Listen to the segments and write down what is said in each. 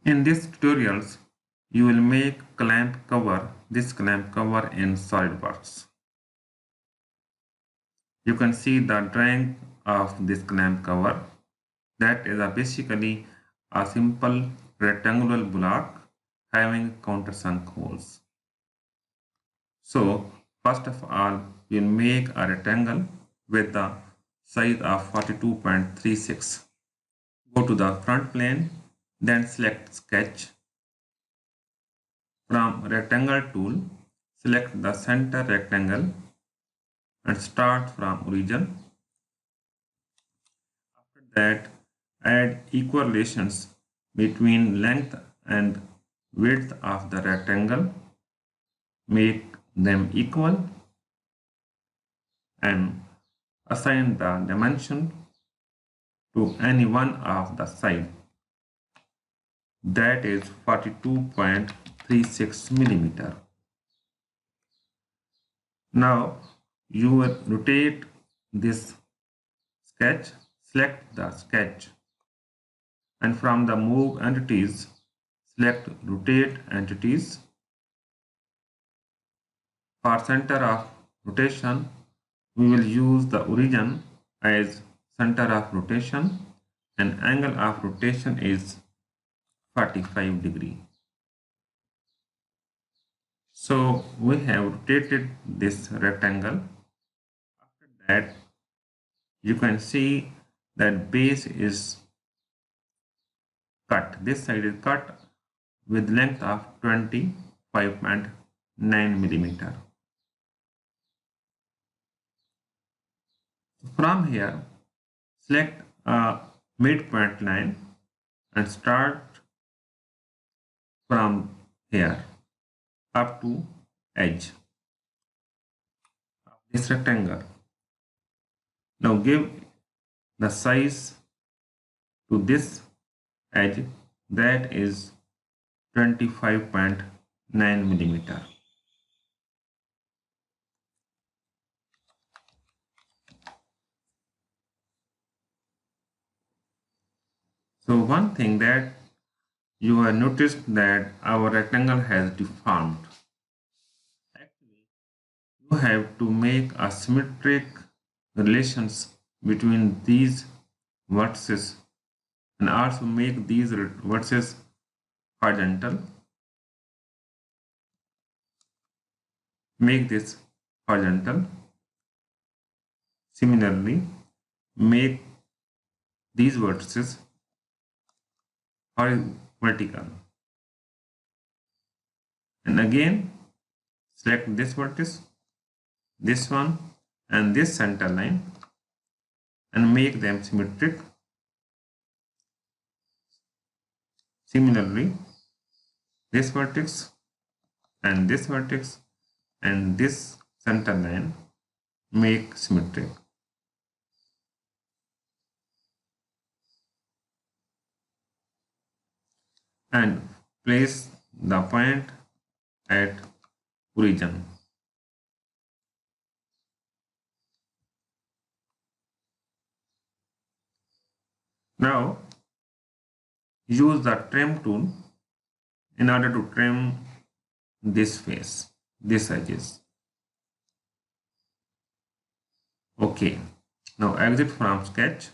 In this tutorials, you will make this clamp cover in Solidworks. You can see the drawing of this clamp cover. That is basically a simple rectangular block having countersunk holes. So first of all, we'll make a rectangle with the size of 42.36. Go to the front plane, then select sketch. From rectangle tool, select the center rectangle and start from origin. After that, add equal relations between length and width of the rectangle. Make them equal and assign the dimension to any one of the sides. That is 42.36 millimeter. Now you will rotate this sketch, select the sketch, and from the move entities, select rotate entities. For center of rotation, we will use the origin as center of rotation and angle of rotation is 45 degree. So we have rotated this rectangle. After that, you can see that base is cut. This side is cut with length of 25.9 millimeter. From here, select a midpoint line and start from here up to edge of this rectangle. Now give the size to this edge, that is 25.9 millimeter. So one thing that you have noticed that our rectangle has deformed. Actually, you have to make a symmetric relations between these vertices and also make these vertices horizontal. Make this horizontal. Similarly, make these vertices vertical. And again, select this vertex, this one, and this center line and make them symmetric. Similarly, this vertex and this vertex and this center line make symmetric. And place the point at origin. Now use the trim tool in order to trim this face, these edges. Okay, now exit from sketch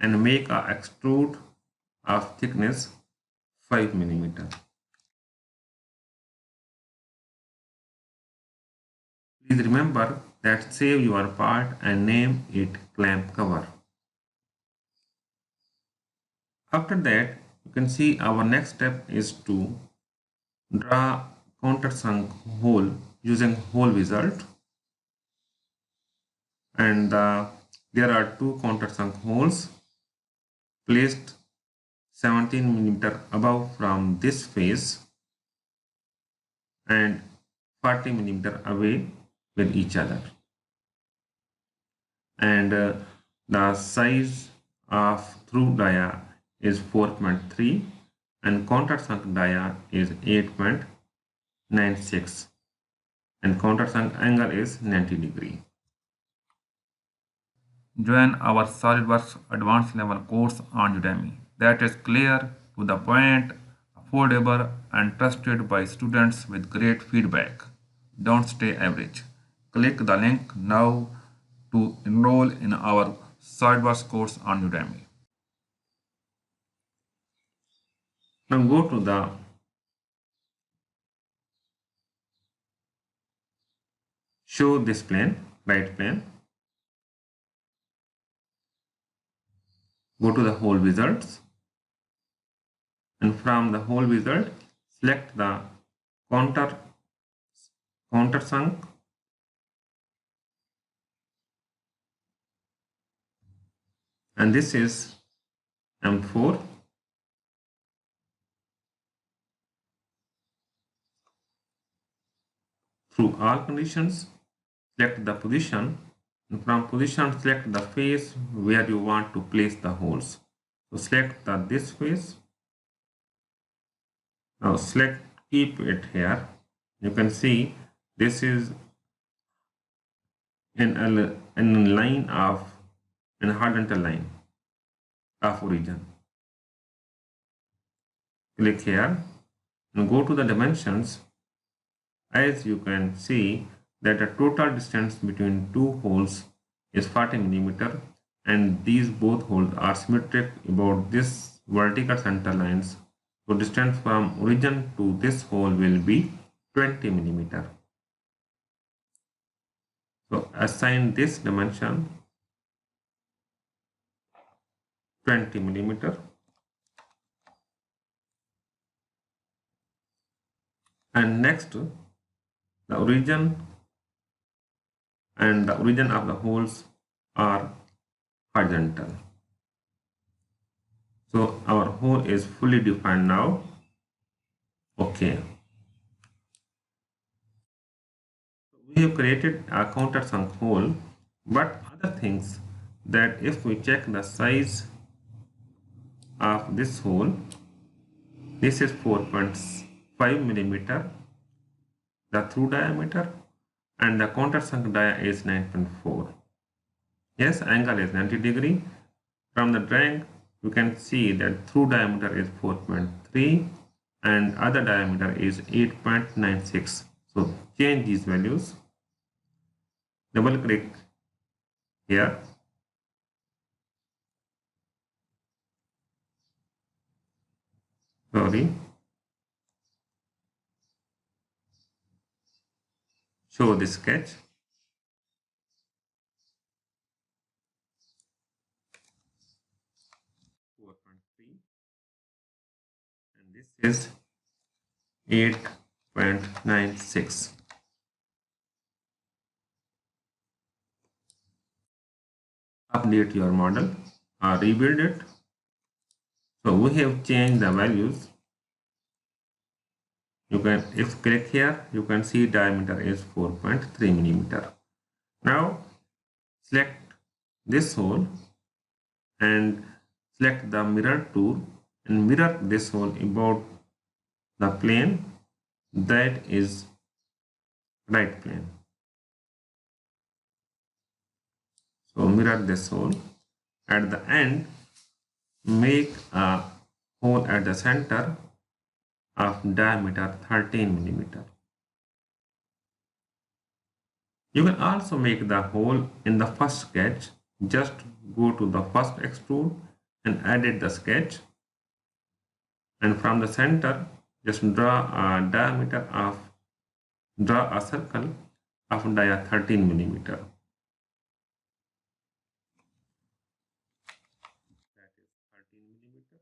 and make a extrude of thickness 5 millimeter. Please remember that save your part and name it clamp cover. After that, you can see our next step is to draw countersunk hole using hole result. And there are two countersunk holes placed 17 millimeter above from this face and 40 millimeter away with each other. And the size of through dia is 4.3 and countersunk dia is 8.96 and countersunk angle is 90 degree. Join our SolidWorks advanced level course on Udemy. that is clear, to the point, affordable, and trusted by students with great feedback. Don't stay average. Click the link now to enroll in our Solidworks course on Udemy. Now go to the show this plane, right plane. Go to the whole wizards, and from the whole wizard, select the counter countersunk, and this is M4. Through all conditions, select the position, and from position select the face where you want to place the holes. So select this face. Now select, keep it here. You can see this is in line of in horizontal line of origin. Click here and go to the dimensions. As you can see that the total distance between two holes is 40 millimeter, and these both holes are symmetric about this vertical center lines. So distance from origin to this hole will be 20 millimeter. So assign this dimension 20 millimeter, and next the origin and the origin of the holes are horizontal. So our hole is fully defined now. Okay. We have created a countersunk hole, but other things that if we check the size of this hole, this is 4.5 millimeter, the through diameter, and the countersunk dia is 9.4. Yes, angle is 90 degree. From the drawing, you can see that through diameter is 4.3 and other diameter is 8.96. So change these values. Double click here. Sorry. Show the sketch. 4.3 and this is 8.96. Update your model or rebuild it. So we have changed the values. You can, if click here, you can see diameter is 4.3 millimeter. Now select this hole and select the mirror tool and mirror this hole about the plane that is right plane. So mirror this hole. At the end, make a hole at the center of diameter 13 millimeter. You can also make the hole in the first sketch. Just go to the first extrude and edit the sketch. And from the center, just draw a circle of dia 13 millimeter. That is 13 millimeter.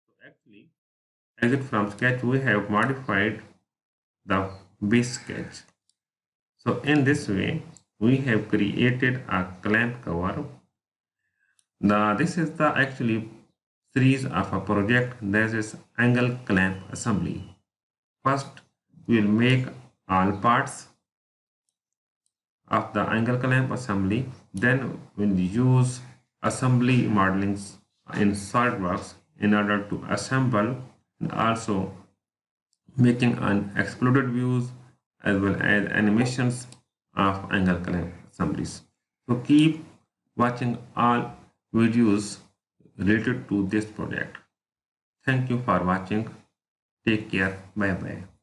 So actually, exit from sketch, we have modified the base sketch. So in this way, we have created a clamp cover. This is the actually series of a project that is angle clamp assembly. First, we will make all parts of the angle clamp assembly. Then we'll use assembly modelings in Solidworks in order to assemble and also making an exploded views as well as animations of angle clamp assemblies. So keep watching all videos related to this project. Thank you for watching. Take care. Bye bye.